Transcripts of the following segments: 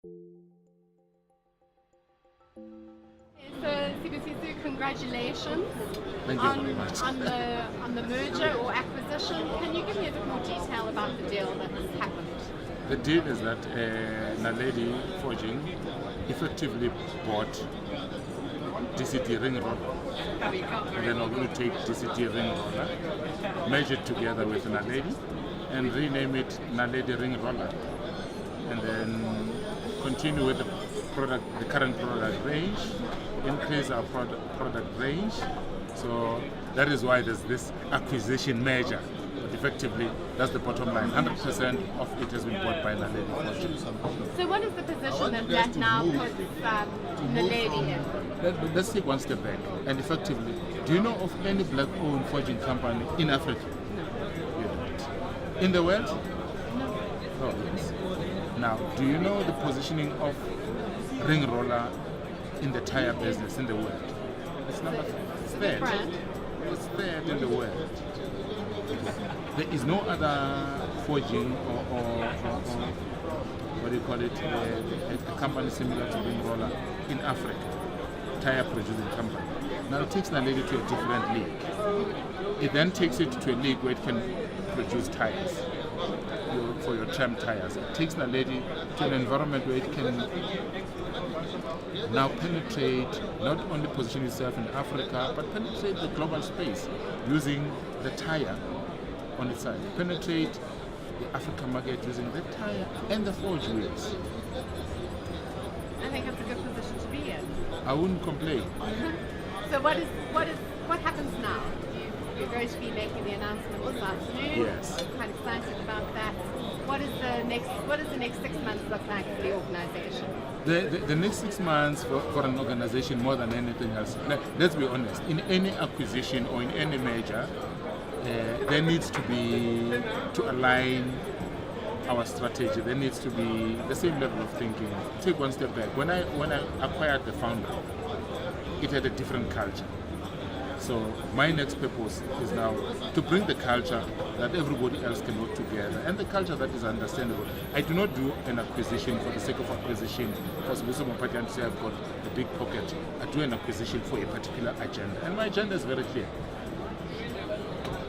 So, Sibusiso, congratulations Thank you very much. on the merger or acquisition. Can you give me a bit more detail about the deal that has happened? The deal is that Naledi Forging effectively bought DCD Ringrollers. And then we're going to take DCD Ringroller, merge it together with Naledi, and rename it Naledi Ringrollers. And then continue with the current product range, increase our product range. So that is why there's this acquisition merger. But effectively, that's the bottom line. 100% of it has been bought by Naledi Forging. So what is the position that now puts Naledi in? Let's take one step back. And effectively, do you know of any black-owned forging company in Africa? You don't. In the world? No. Oh, yes. Now, do you know the positioning of Ringroller in the tire business in the world? It's number third. It's third in the world. There is no other forging or what do you call it, a company similar to Ringroller in Africa, tire producing company. Now it takes Naledi to a different league. It then takes it to a league where it can produce tires for your tram tires. It takes Naledi to an environment where it can now penetrate, not only position itself in Africa, but penetrate the global space using the tire on its side. Penetrate the African market using the tire and the forge wheels. I think it's a good position to be in. I wouldn't complain. So what happens now? You're going to be making the announcement this afternoon. Yes. I'm quite excited about that. What does the next 6 months look like for the organization? The next 6 months for an organization, more than anything else, let's be honest, in any acquisition or in any merger, there needs to be, to align our strategy, there needs to be the same level of thinking. Take one step back. When I acquired the founder, it had a different culture. So my next purpose is now to bring the culture that everybody else can work together, and the culture that is understandable. I do not do an acquisition for the sake of acquisition, because Sibusiso Maphatiane say I've got a big pocket. I do an acquisition for a particular agenda, and my agenda is very clear.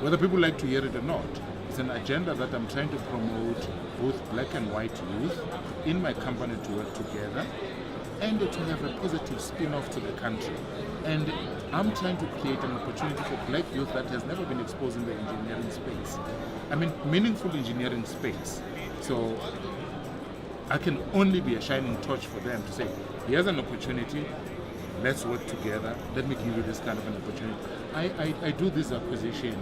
Whether people like to hear it or not, it's an agenda that I'm trying to promote both black and white youth in my company to work together and to have a positive spin-off to the country. And I'm trying to create an opportunity for black youth that has never been exposed in the engineering space. I mean, meaningful engineering space. So I can only be a shining torch for them to say, here's an opportunity, let's work together, let me give you this kind of an opportunity. I do this acquisition.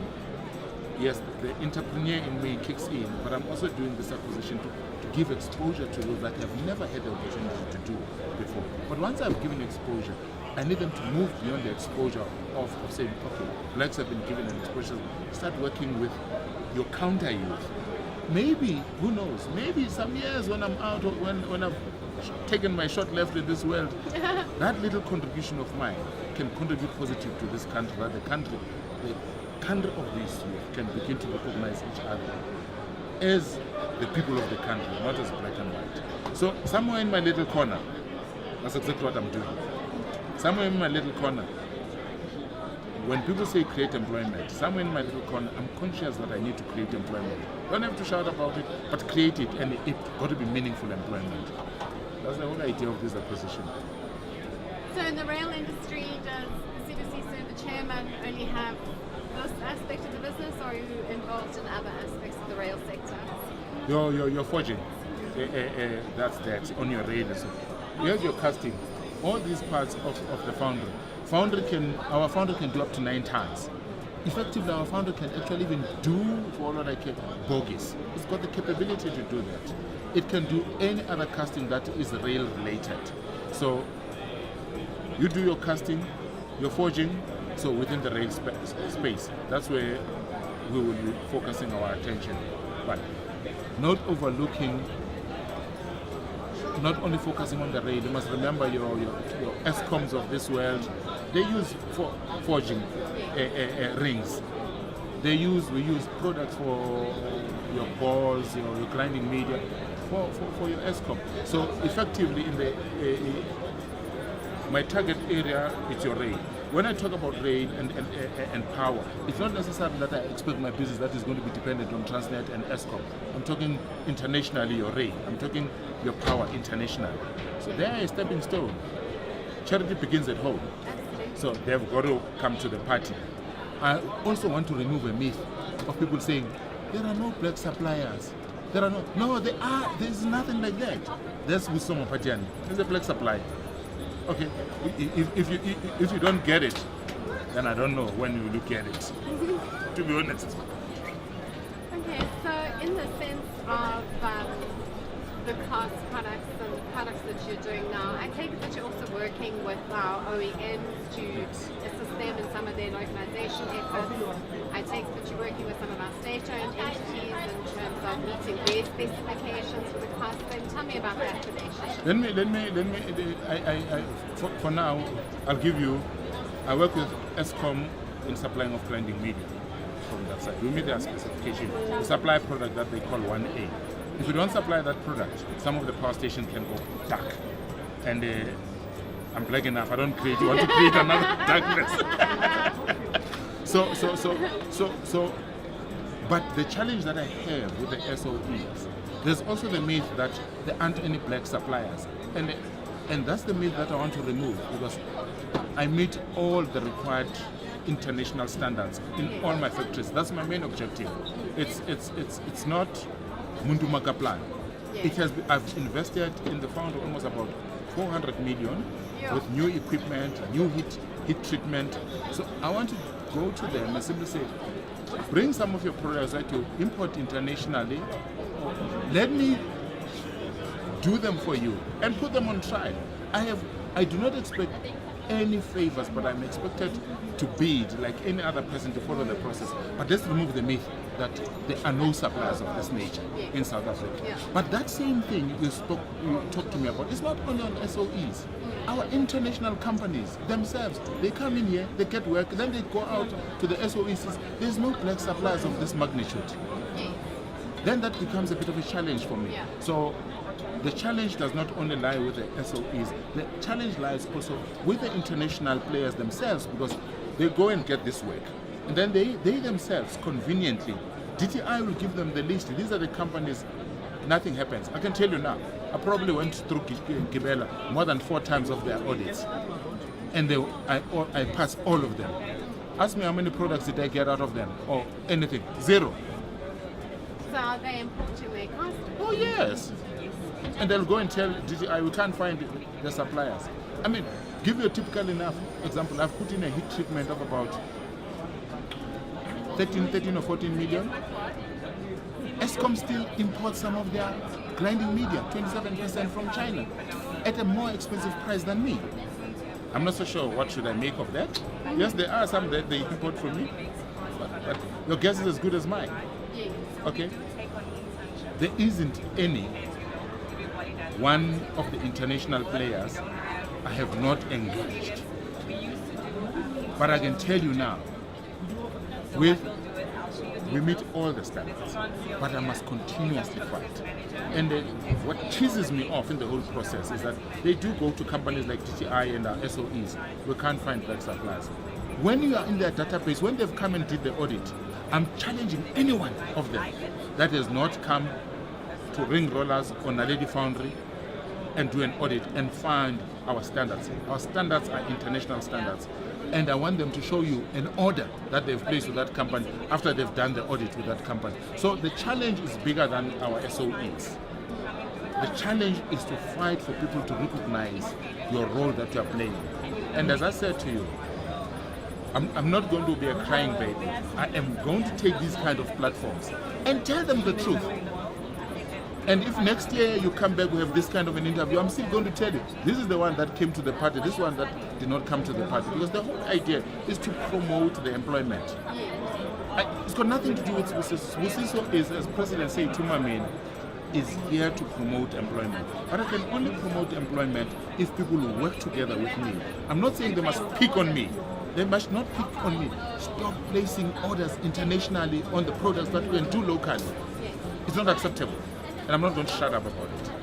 Yes, the entrepreneur in me kicks in, but I'm also doing this acquisition to give exposure to those that have never had the opportunity to do before. But once I've given exposure, I need them to move beyond the exposure of saying, okay, blacks have been given an exposure, start working with your counter youth. Maybe, who knows, maybe some years when I'm out, or when I've taken my shot left in this world, that little contribution of mine can contribute positive to this country, that the country of this youth can begin to recognize each other as the people of the country, not as black and white. So somewhere in my little corner, that's exactly what I'm doing. Somewhere in my little corner, when people say create employment, somewhere in my little corner, I'm conscious that I need to create employment. Don't have to shout about it, but create it, and it's got to be meaningful employment. That's the whole idea of this acquisition. So in the rail industry, does Sibusiso, the chairman, only have this aspect of the business, or are you involved in other aspects of the rail sector? You're forging. That's that on your rail. Here's your casting. All these parts of the foundry. Our foundry can do up to 9 tons. Effectively, our foundry can actually even do, for all I care, bogies. It's got the capability to do that. It can do any other casting that is rail related. So you do your casting, your forging, so within the rail space. That's where we will be focusing our attention. But not overlooking, not only focusing on the rail. You must remember your ESCOMs of this world. They use forging rings. We use products for your balls, your grinding media. for your ESCOM. So effectively, in the my target area, it's your rail. When I talk about rail and power, it's not necessarily that I expect my business that is going to be dependent on Transnet and ESCOM. I'm talking internationally, your rail. I'm talking your power internationally. So there is a stepping stone. Charity begins at home. So they've got to come to the party. I also want to remove a myth of people saying, there are no black suppliers. There are no, there are. There's nothing like that. There's Sibusiso Maphatiane. There's a black supplier. Okay, if you don't get it, then I don't know when you look at it, to be honest. Okay, so in the sense of the cost products and products that you're doing now, I take it that you're also working with our OEMs to assist them in some of their localization efforts. I take it that you're working with some of our state-owned entities in terms of meeting their specifications for the cost. Then tell me about that relationship. For now, I'll give you, I work with ESCOM in supplying of grinding media from that side. We meet their specification. We supply a product that they call 1A. If we don't supply that product, some of the power stations can go dark. And I'm black enough, I don't want to create another darkness. But the challenge that I have with the SOEs, there's also the myth that there aren't any black suppliers. And that's the myth that I want to remove, because I meet all the required international standards in all my factories. That's my main objective. It's not Muntu Makaplan. I've invested in the founder almost about 400 million with new equipment, new heat treatment. So I want to go to them and simply say, bring some of your products that you import internationally. Let me do them for you and put them on trial. I do not expect any favors, but I'm expected to bid like any other person to follow the process. But let's remove the myth that there are no suppliers of this nature in South Africa. But that same thing you talked to me about, it's not only on SOEs. Our international companies themselves, they come in here, they get work, then they go out to the SOEs. There's no black suppliers of this magnitude. Then that becomes a bit of a challenge for me. So the challenge does not only lie with the SOEs, the challenge lies also with the international players themselves, because they go and get this work. And then they themselves, conveniently, DTI will give them the list. These are the companies, nothing happens. I can tell you now, I probably went through Gibela more than 4 times of their audits. And I passed all of them. Ask me how many products did I get out of them, or anything. 0. So are they importing their cost? Oh yes. And they'll go and tell DTI, we can't find the suppliers. I mean, give you a typical enough example. I've put in a heat treatment of about 13 or 14 million. ESCOM still imports some of their grinding media, 27% from China, at a more expensive price than me. I'm not so sure what should I make of that. Yes, there are some that they import from me, but your guess is as good as mine. Okay? There isn't any one of the international players I have not engaged. But I can tell you now, we meet all the standards, but I must continuously fight. And what cheeses me off in the whole process is that they do go to companies like DTI and our SOEs. We can't find black suppliers. When you are in their database, when they've come and did the audit, I'm challenging any one of them that has not come to Ringrollers or Naledi Foundry and do an audit and find our standards. Our standards are international standards. And I want them to show you an order that they've placed with that company after they've done the audit with that company. So the challenge is bigger than our SOEs. The challenge is to fight for people to recognize your role that you are playing. And as I said to you, I'm not going to be a crying baby. I am going to take these kind of platforms and tell them the truth. And if next year you come back, we have this kind of an interview, I'm still going to tell you, this is the one that came to the party, this one that did not come to the party. Because the whole idea is to promote the employment. It's got nothing to do with Sibusiso. Sibusiso is, as President said, Tumamin, is here to promote employment. But I can only promote employment if people will work together with me. I'm not saying they must pick on me. They must not pick on me. Stop placing orders internationally on the products that we can do locally. It's not acceptable. and I'm not going to shut up about it.